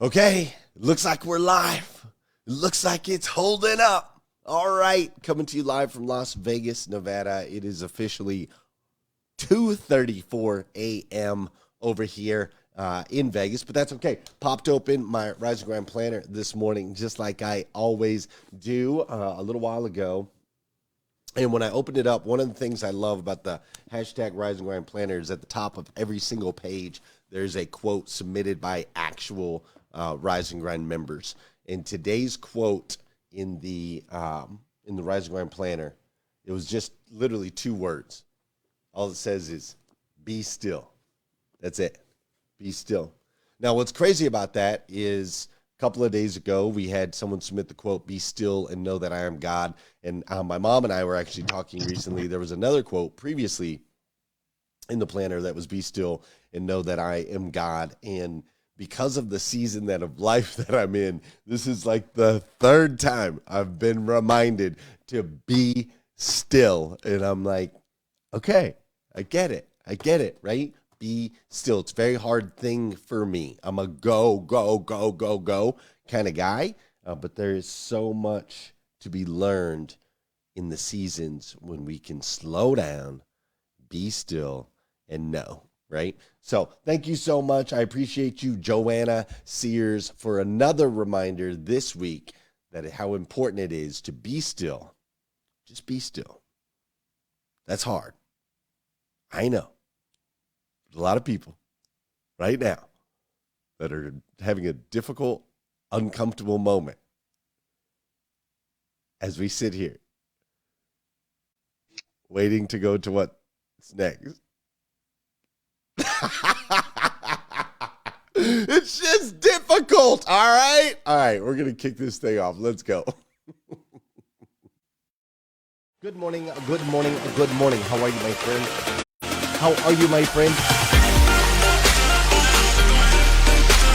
Okay, looks like we're live. It looks like it's holding up. All right, coming to you live from Las Vegas, Nevada. It is officially 2:34 a.m. over here in Vegas, but that's okay. Popped open my Rise and Grind planner this morning, just like I always do a little while ago. And when I opened it up, one of the things I love about the hashtag Rise and Grind planner is at the top of every single page, there's a quote submitted by actual Rise and Grind members. And today's quote in the Rise and Grind planner, it was just literally 2 words. All it says is, be still. That's it. Be still. Now, what's crazy about that is a couple of days ago, we had someone submit the quote, be still and know that I am God. And my mom and I were actually talking recently. There was another quote previously in the planner that was, be still and know that I am God. And because of the season of life that I'm in, this is like the 3rd time I've been reminded to be still. And I'm like, okay, I get it, right? Be still. It's a very hard thing for me. I'm a go kind of guy, but there is so much to be learned in the seasons when we can slow down, be still, and know, right? So thank you so much. I appreciate you, Joanna Sears, for another reminder this week that how important it is to be still. Just be still. That's hard. I know. There's a lot of people right now that are having a difficult, uncomfortable moment as we sit here waiting to go to what's next. It's just difficult. All right. We're going to kick this thing off. Let's go. Good morning. How are you, my friend? How are you, my friend?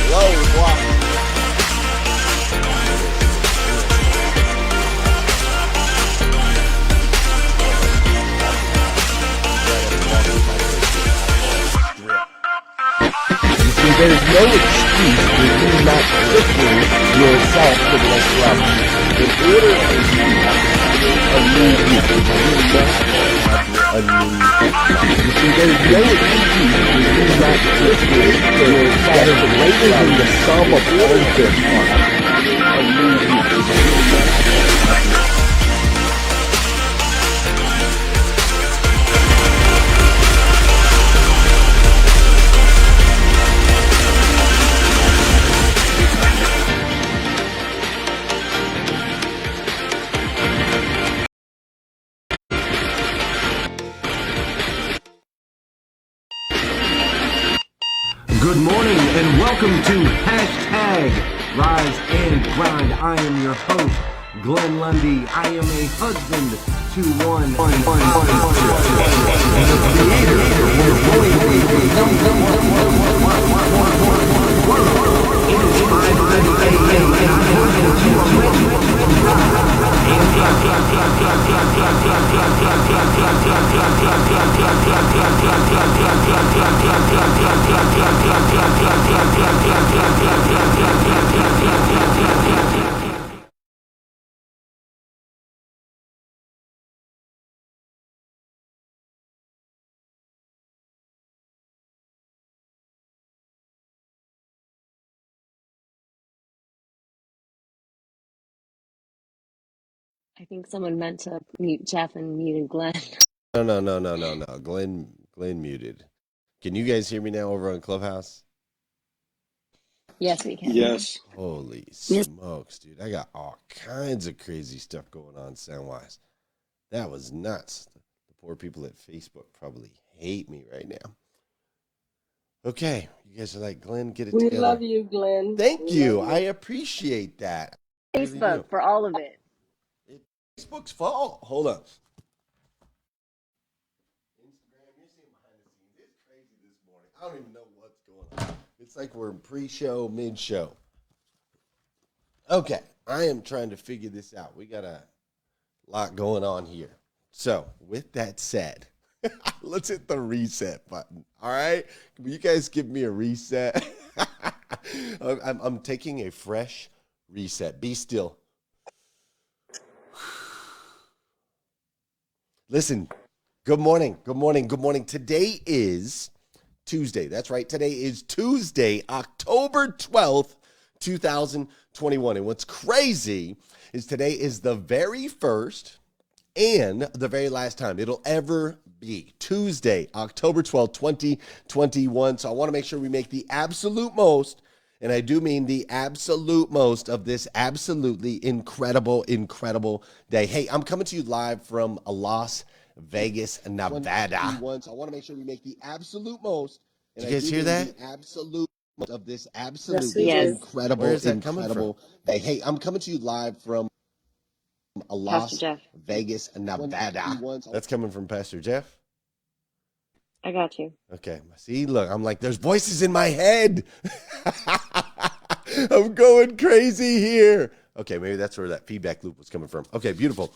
Hello, wow. You see, there's no excuse for you not pushing yourself to the next level. In order for you to have a new you must have a new life. You see, there's no excuse for you not pushing yourself to greater than the sum of all of their parts. A new you. Good morning and welcome to hashtag Rise and Grind. I am your host, Glenn Lundy. I am a husband to one. Creator It is 5:30 a.m. and I hope that you are ready to rise I think someone meant to mute Jeff and muted Glenn. No. Glenn muted. Can you guys hear me now over on Clubhouse? Yes, we can. Yes. Holy smokes, dude. I got all kinds of crazy stuff going on sound-wise. That was nuts. The poor people at Facebook probably hate me right now. Okay, you guys are like, Glenn, get it together. We love you, Glenn. Thank you. I appreciate that. Facebook for all of it. Facebook's fault. Hold on. Instagram, you're seeing behind the scenes. It's crazy this morning. I don't even know what's going on. It's like we're pre-show, mid-show. Okay, I am trying to figure this out. We got a lot going on here. So, with that said, let's hit the reset button. All right? Will you guys give me a reset? I'm taking a fresh reset. Be still. Listen, good morning. Good morning. Good morning. Today is Tuesday. That's right. Today is Tuesday, October 12th, 2021. And what's crazy is today is the very first and the very last time it'll ever be Tuesday, October 12th, 2021. So I want to make sure we make the absolute most, and I do mean the absolute most of this absolutely incredible, incredible day. Hey, I'm coming to you live from Las Vegas, Nevada. So I want to make sure we make the absolute most. And did you guys hear that? The absolute most of this absolutely Yes. incredible, Where is that coming from? day. Hey, I'm coming to you live from Las Jeff. Vegas, Nevada. That's coming from Pastor Jeff. I got you. Okay. See, look, I'm like, there's voices in my head. I'm going crazy here. Okay, maybe that's where that feedback loop was coming from. Okay, beautiful.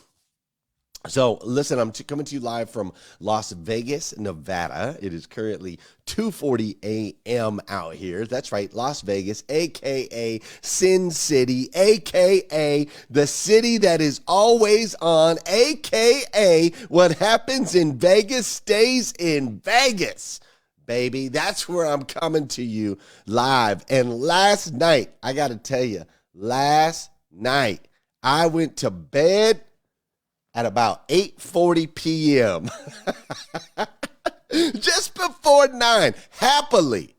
So, listen, I'm coming to you live from Las Vegas, Nevada. It is currently 2:40 a.m. out here. That's right, Las Vegas, a.k.a. Sin City, a.k.a. the city that is always on, a.k.a. what happens in Vegas stays in Vegas, baby. That's where I'm coming to you live. And last night, I got to tell you, last night, I went to bed at about 8:40 p.m. just before 9. Happily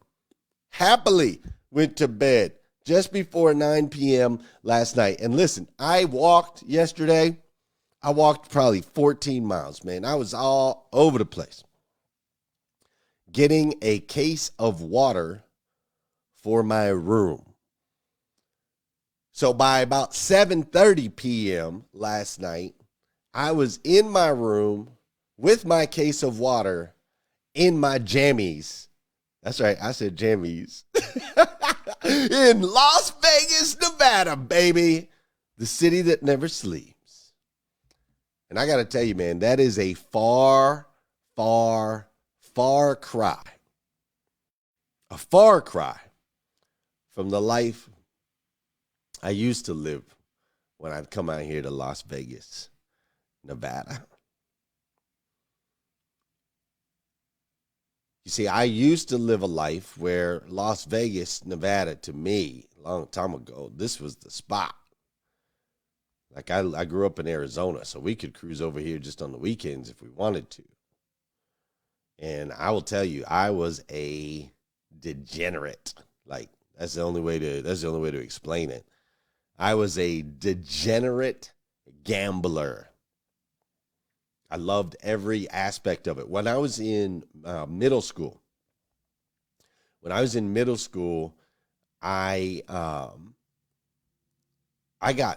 went to bed just before 9 p.m. last night. And listen, I walked yesterday. I walked probably 14 miles, man. I was all over the place getting a case of water for my room. So by about 7:30 p.m. last night, I was in my room with my case of water in my jammies. That's right, I said jammies. In Las Vegas, Nevada, baby. The city that never sleeps. And I got to tell you, man, that is a far, far, far cry. A far cry from the life I used to live when I'd come out here to Las Vegas, Nevada. You see, I used to live a life where Las Vegas, Nevada, to me, a long time ago, this was the spot. Like I grew up in Arizona, so we could cruise over here just on the weekends if we wanted to. And I will tell you, I was a degenerate. Like that's the only way to explain it. I was a degenerate gambler. I loved every aspect of it. When I was in middle school, I got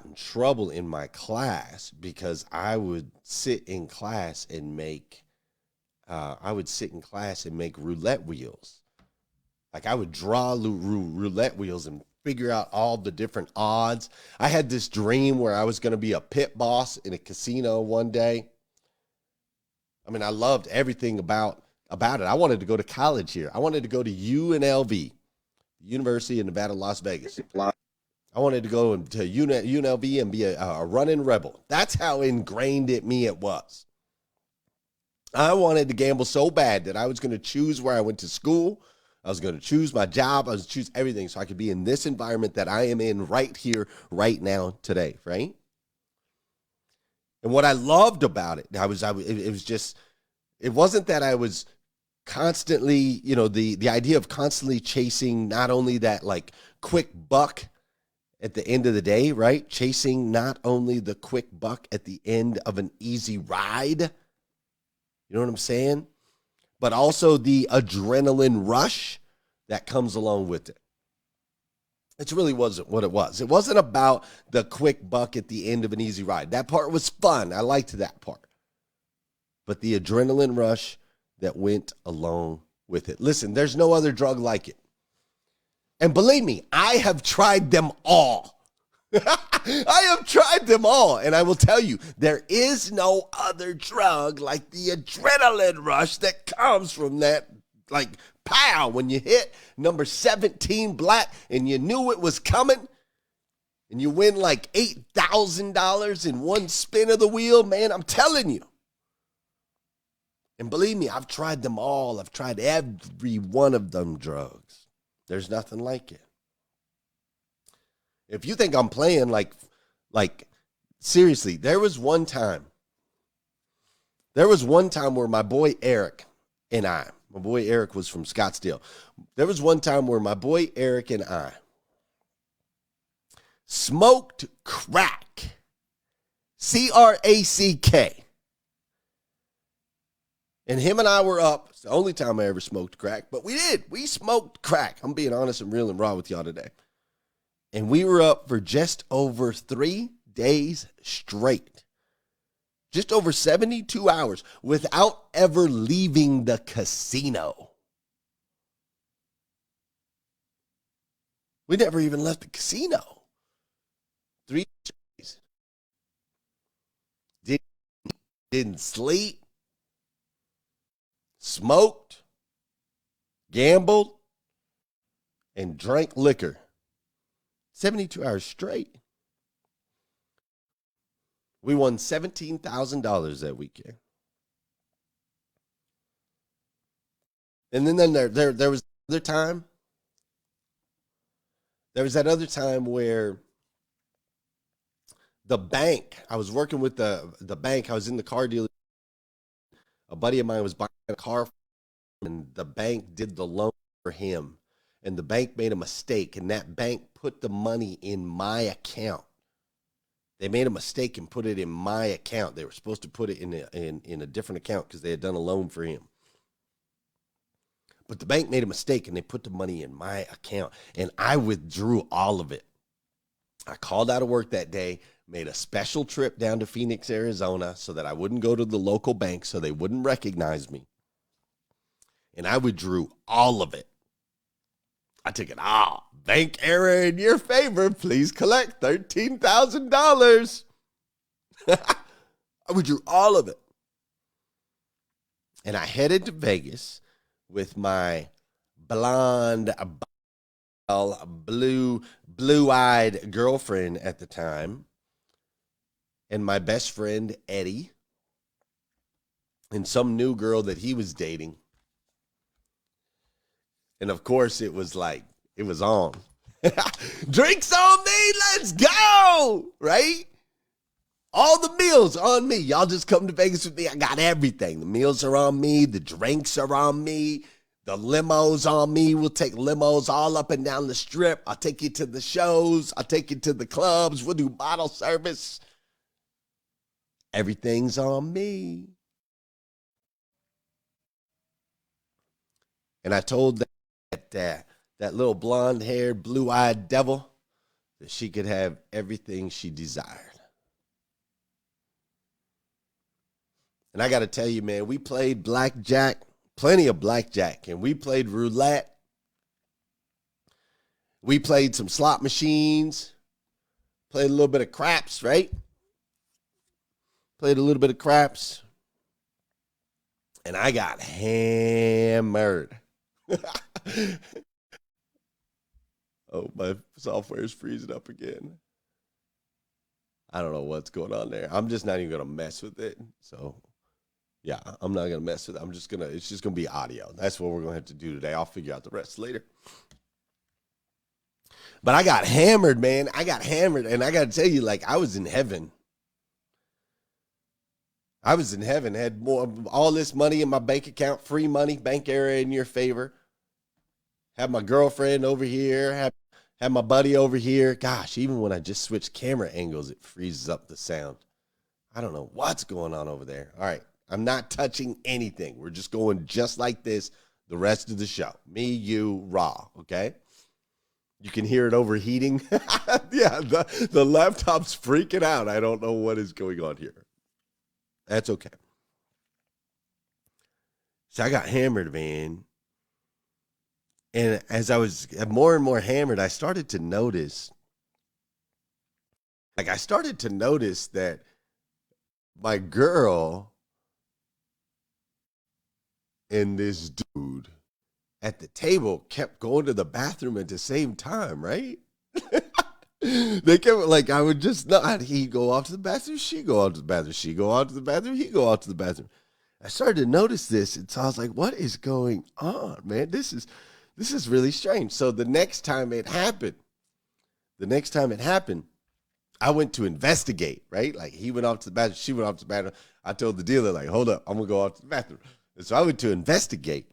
in trouble in my class because I would sit in class and make roulette wheels. Like I would draw roulette wheels and figure out all the different odds. I had this dream where I was going to be a pit boss in a casino one day. I mean, I loved everything about it. I wanted to go to college here. I wanted to go to UNLV, University of Nevada, Las Vegas. I wanted to go to UNLV and be a running rebel. That's how ingrained in me it was. I wanted to gamble so bad that I was going to choose where I went to school. I was going to choose my job. I was going to choose everything so I could be in this environment that I am in right here, right now, today, right? And what I loved about it, it wasn't that I was constantly, the idea of constantly chasing not only that like quick buck at the end of the day, right? Chasing not only the quick buck at the end of an easy ride, you know what I'm saying? But also the adrenaline rush that comes along with it. It really wasn't what it was. It wasn't about the quick buck at the end of an easy ride. That part was fun. I liked that part. But the adrenaline rush that went along with it. Listen, there's no other drug like it. And believe me, I have tried them all. I have tried them all. And I will tell you, there is no other drug like the adrenaline rush that comes from that like pow, when you hit number 17 black and you knew it was coming and you win like $8,000 in one spin of the wheel, man, I'm telling you. And believe me, I've tried them all. I've tried every one of them drugs. There's nothing like it. If you think I'm playing, like seriously, there was one time where my boy Eric and my boy Eric was from Scottsdale. There was one time where my boy Eric and I smoked crack, C-R-A-C-K. And him and I were up. It's the only time I ever smoked crack, but we did. We smoked crack. I'm being honest and real and raw with y'all today. And we were up for just over 3 days straight. Just over 72 hours without ever leaving the casino. We never even left the casino. 3 days. Didn't sleep. Smoked. Gambled. And drank liquor. 72 hours straight. We won $17,000 that weekend. And then there was another time. There was that other time where the bank, I was working with the bank. I was in the car dealer. A buddy of mine was buying a car, and the bank did the loan for him. And the bank made a mistake, and that bank put the money in my account. They made a mistake and put it in my account. They were supposed to put it in a different account because they had done a loan for him. But the bank made a mistake, and they put the money in my account, and I withdrew all of it. I called out of work that day, made a special trip down to Phoenix, Arizona, so that I wouldn't go to the local bank so they wouldn't recognize me. And I withdrew all of it. I took it all. Bank error in your favor. Please collect $13,000. I withdrew all of it. And I headed to Vegas with my blonde, blue-eyed girlfriend at the time, and my best friend, Eddie, and some new girl that he was dating. And of course, it was on. Drinks on me, let's go, right? All the meals on me. Y'all just come to Vegas with me. I got everything. The meals are on me. The drinks are on me. The limos on me. We'll take limos all up and down the strip. I'll take you to the shows. I'll take you to the clubs. We'll do bottle service. Everything's on me. And I told that little blonde-haired, blue-eyed devil that she could have everything she desired. And I got to tell you, man, we played blackjack, plenty of blackjack, and we played roulette. We played some slot machines, played a little bit of craps, right? Played a little bit of craps, and I got hammered. Oh, my software is freezing up again. I don't know what's going on there. I'm just not even going to mess with it. So, yeah, I'm not going to mess with it. It's just going to be audio. That's what we're going to have to do today. I'll figure out the rest later. But I got hammered, man. I got hammered, and I got to tell you, I was in heaven. I was in heaven, had all this money in my bank account, free money, bank error in your favor. Had my girlfriend over here, had my buddy over here. Gosh, even when I just switch camera angles, it freezes up the sound. I don't know what's going on over there. All right, I'm not touching anything. We're just going just like this the rest of the show. Me, you, raw, okay? You can hear it overheating. Yeah, the laptop's freaking out. I don't know what is going on here. That's okay. So I got hammered, man. And as I was more and more hammered, I started to notice, that my girl and this dude at the table kept going to the bathroom at the same time, right? They kept like I would just not. He'd go off to the bathroom, she go off to the bathroom, she go out to the bathroom, he go out to the bathroom. I started to notice this, and so I was like, "What is going on, man? This is really strange." So the next time it happened, I went to investigate. Right, like he went off to the bathroom, she went off to the bathroom. I told the dealer, like, "Hold up, I'm gonna go off to the bathroom." And so I went to investigate.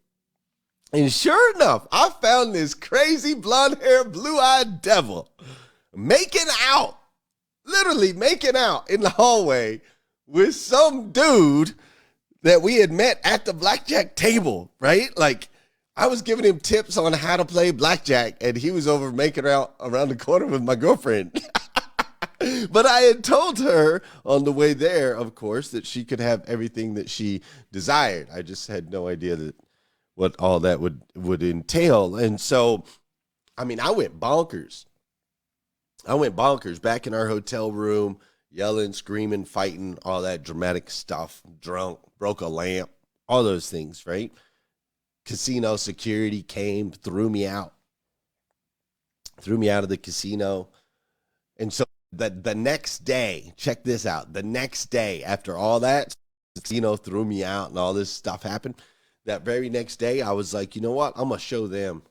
And sure enough, I found this crazy blonde-haired, blue-eyed devil literally making out in the hallway with some dude that we had met at the blackjack table, right? Like, I was giving him tips on how to play blackjack, and he was over making out around the corner with my girlfriend. But I had told her on the way there, of course, that she could have everything that she desired. I just had no idea that what all that would entail. And so, I mean, I went bonkers back in our hotel room, yelling, screaming, fighting, all that dramatic stuff, drunk, broke a lamp, all those things, right? Casino security came, threw me out of the casino. And so the next day, check this out, the next day after all that, the casino threw me out and all this stuff happened. That very next day, I was like, you know what? I'm going to show them.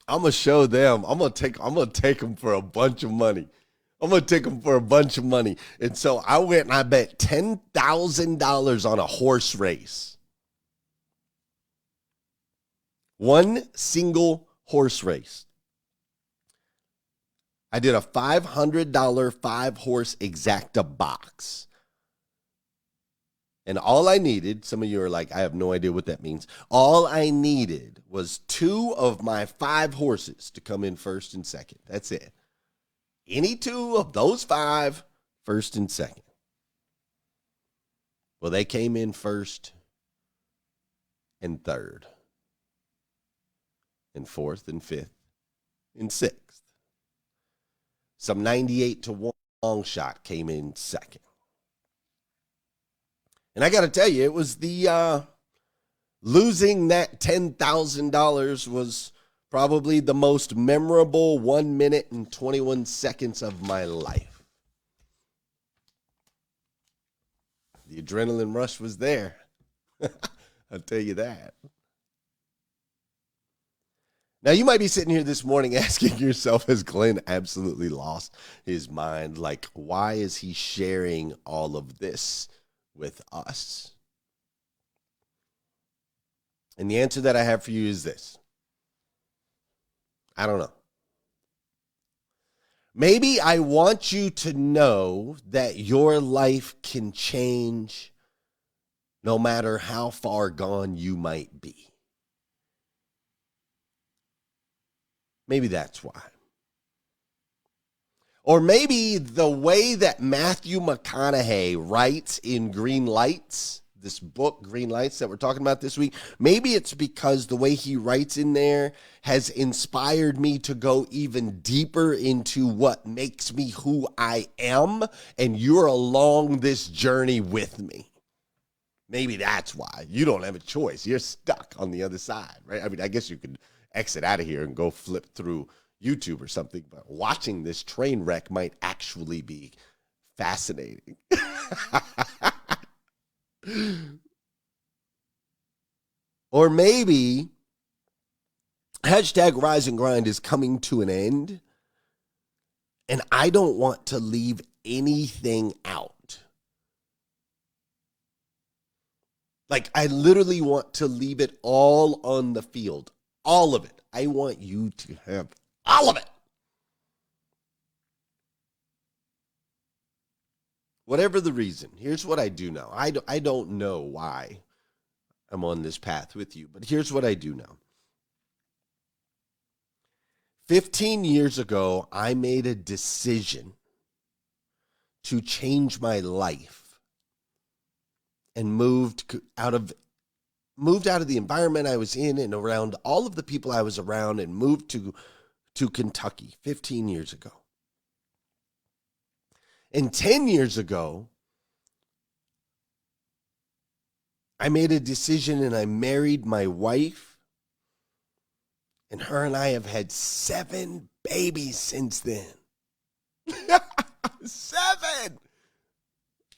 I'm going to take them for a bunch of money. And so I went and I bet $10,000 on a horse race. One single horse race. I did a $500 5-horse exacta box. And all I needed, some of you are like, I have no idea what that means. All I needed was 2 of my 5 horses to come in first and second. That's it. Any 2 of those 5, first and second. Well, they came in first and third, and fourth and fifth and sixth. Some 98 to 1 long shot came in second. And I got to tell you, it was the losing that $10,000 was probably the most memorable 1 minute and 21 seconds of my life. The adrenaline rush was there. I'll tell you that. Now, you might be sitting here this morning asking yourself, has Glenn absolutely lost his mind? Like, why is he sharing all of this with us? And the answer that I have for you is this. I don't know. Maybe I want you to know that your life can change no matter how far gone you might be. Maybe that's why. Or maybe the way that Matthew McConaughey writes in Green Lights, this book, Green Lights, that we're talking about this week, maybe it's because the way he writes in there has inspired me to go even deeper into what makes me who I am, and you're along this journey with me. Maybe that's why. You don't have a choice. You're stuck on the other side, right? I mean, I guess you could exit out of here and go flip through YouTube or something, but watching this train wreck might actually be fascinating. Or maybe hashtag Rise and Grind is coming to an end, and I don't want to leave anything out. Like, I literally want to leave it all on the field. All of it. I want you to have all of it. Whatever the reason, here's what I do know. I don't know why I'm on this path with you, but here's what I do know. 15 years ago, I made a decision to change my life and moved out of the environment I was in and around all of the people I was around and moved to Kentucky 15 years ago. And 10 years ago, I made a decision and I married my wife And her and I have had 7 babies since then. 7!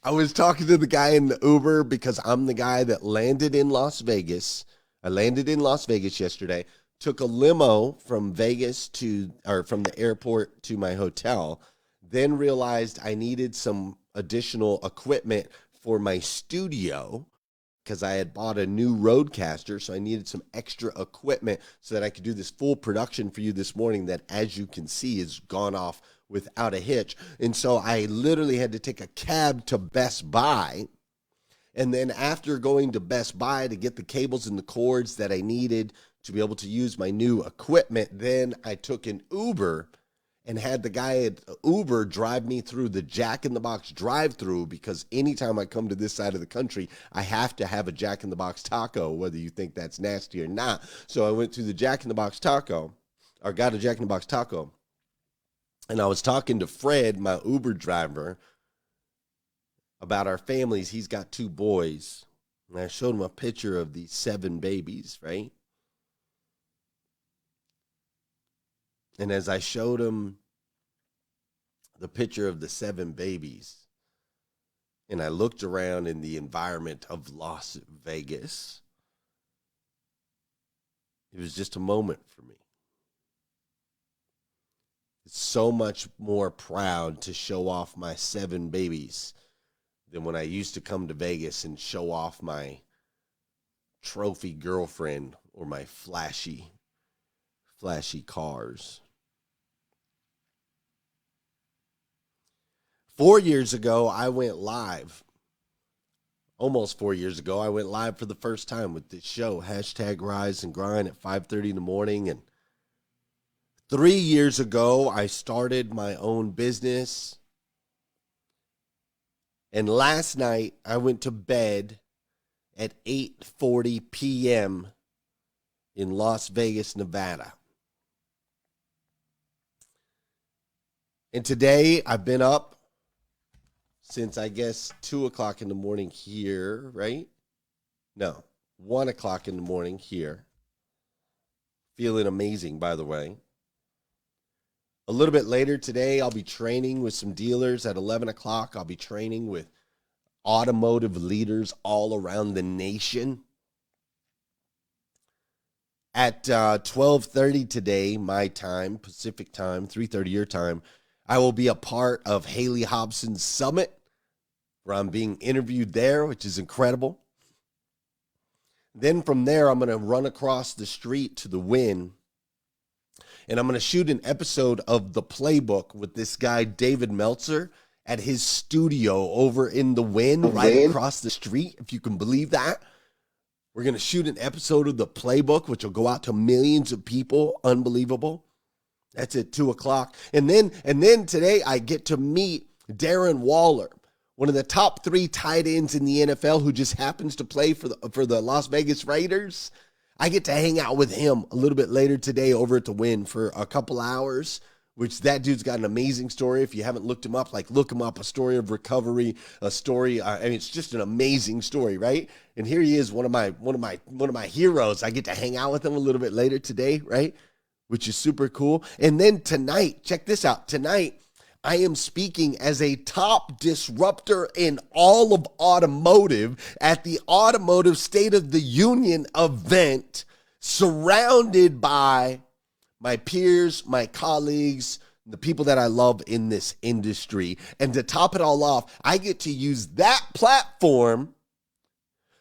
I was talking to the guy in the Uber because I'm the guy that landed in Las Vegas. I landed in Las Vegas yesterday, took a limo from from the airport to my hotel, then realized I needed some additional equipment for my studio because I had bought a new Rodecaster, so I needed some extra equipment so that I could do this full production for you this morning that, as you can see, has gone off without a hitch. And so I literally had to take a cab to Best Buy. And then after going to Best Buy to get the cables and the cords that I needed to be able to use my new equipment, then I took an Uber and had the guy at Uber drive me through the Jack in the Box drive-through, because anytime I come to this side of the country, I have to have a Jack in the Box taco, whether you think that's nasty or not. So I went to the Jack in the Box taco, or got a Jack in the Box taco, and I was talking to Fred, my Uber driver, about our families. He's got 2 boys, and I showed him a picture of these 7 babies, right? And as I showed him the picture of the 7 babies, and I looked around in the environment of Las Vegas, it was just a moment for me. It's so much more proud to show off my 7 babies than when I used to come to Vegas and show off my trophy girlfriend or my flashy cars. 4 years ago, I went live. Almost 4 years ago, I went live for the first time with this show, #Rise and Grind, at 5:30 in the morning. And 3 years ago, I started my own business. And last night, I went to bed at 8:40 p.m. in Las Vegas, Nevada. And today, I've been up since, I guess, 2 o'clock in the morning here, right? No, 1 o'clock in the morning here. Feeling amazing, by the way. A little bit later today, I'll be training with some dealers. At 11 o'clock, I'll be training with automotive leaders all around the nation. At 12:30 today, my time, Pacific time, 3:30 your time, I will be a part of Haley Hobson's Summit, where I'm being interviewed there, which is incredible. Then from there, I'm going to run across the street to the Wynn, and I'm going to shoot an episode of The Playbook with this guy, David Meltzer, at his studio over in the Wynn, right across the street, if you can believe that. We're going to shoot an episode of The Playbook, which will go out to millions of people. Unbelievable. That's at 2 o'clock. And then today I get to meet Darren Waller, one of the top 3 tight ends in the NFL, who just happens to play for the Las Vegas Raiders. I get to hang out with him a little bit later today over at the Wynn for a couple hours, which that dude's got an amazing story. If you haven't looked him up, look him up. A story of recovery, a story. It's just an amazing story, right? And here he is, one of my heroes. I get to hang out with him a little bit later today, right? Which is super cool. And then tonight, check this out. Tonight, I am speaking as a top disruptor in all of automotive at the Automotive State of the Union event, surrounded by my peers, my colleagues, the people that I love in this industry. And to top it all off, I get to use that platform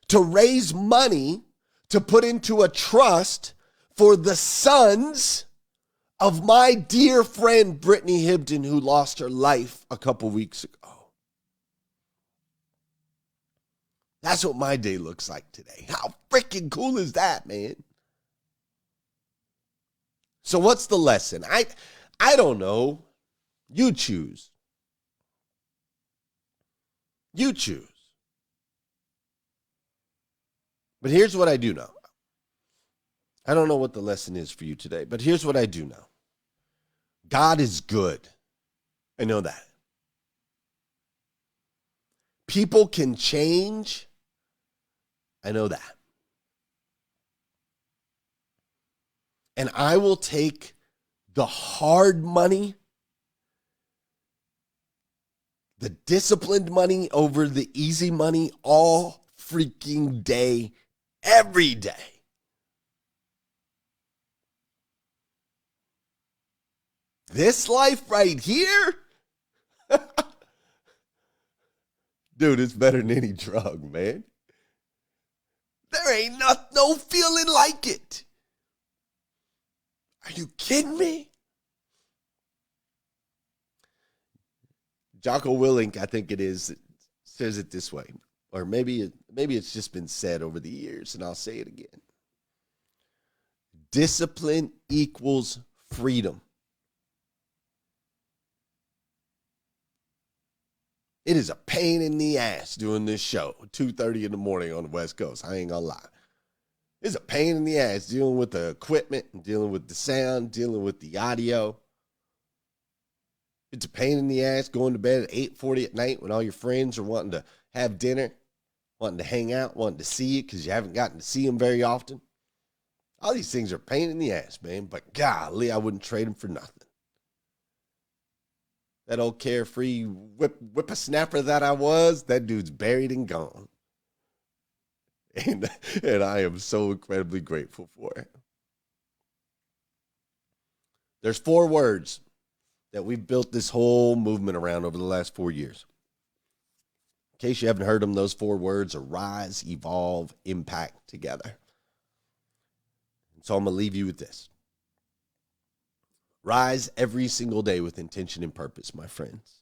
to raise money to put into a trust for the sons of my dear friend Brittany Hibden, who lost her life a couple weeks ago. That's what my day looks like today. How freaking cool is that, man? So what's the lesson? I don't know. You choose. You choose. But here's what I do know. I don't know what the lesson is for you today, but here's what I do know. God is good. I know that. People can change. I know that. And I will take the hard money, the disciplined money over the easy money all freaking day, every day. This life right here, dude, it's better than any drug, man. There ain't no feeling like it. Are you kidding me? Jocko Willink, I think it is, says it this way. Or maybe it's just been said over the years, and I'll say it again. Discipline equals freedom. It is a pain in the ass doing this show, 2:30 in the morning on the West Coast. I ain't gonna lie. It's a pain in the ass dealing with the equipment, dealing with the sound, dealing with the audio. It's a pain in the ass going to bed at 8:40 at night when all your friends are wanting to have dinner, wanting to hang out, wanting to see you because you haven't gotten to see them very often. All these things are a pain in the ass, man. But golly, I wouldn't trade them for nothing. That old carefree whippersnapper that I was, that dude's buried and gone. And I am so incredibly grateful for it. There's 4 words that we've built this whole movement around over the last 4 years. In case you haven't heard them, those 4 words are rise, evolve, impact together. So I'm going to leave you with this. Rise every single day with intention and purpose, my friends.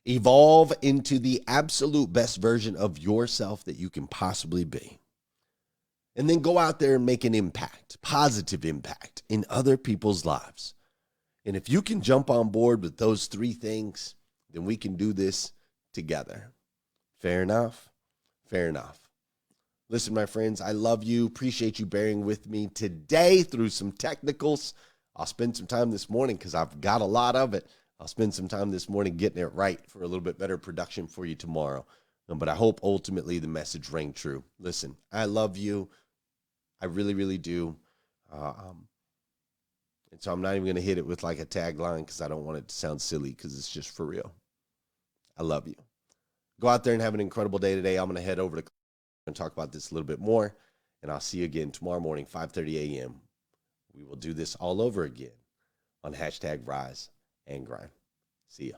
Evolve into the absolute best version of yourself that you can possibly be. And then go out there and make an impact, positive impact in other people's lives. And if you can jump on board with those 3 things, then we can do this together. Fair enough? Fair enough. Listen, my friends, I love you. Appreciate you bearing with me today through some technicals. I'll spend some time this morning because I've got a lot of it. I'll spend some time this morning getting it right for a little bit better production for you tomorrow. But I hope ultimately the message rang true. Listen, I love you. I really, really do. And so I'm not even going to hit it with like a tagline because I don't want it to sound silly because it's just for real. I love you. Go out there and have an incredible day today. I'm going to head over to and talk about this a little bit more. And I'll see you again tomorrow morning, 5:30 a.m. We will do this all over again on hashtag Rise and Grind. See ya.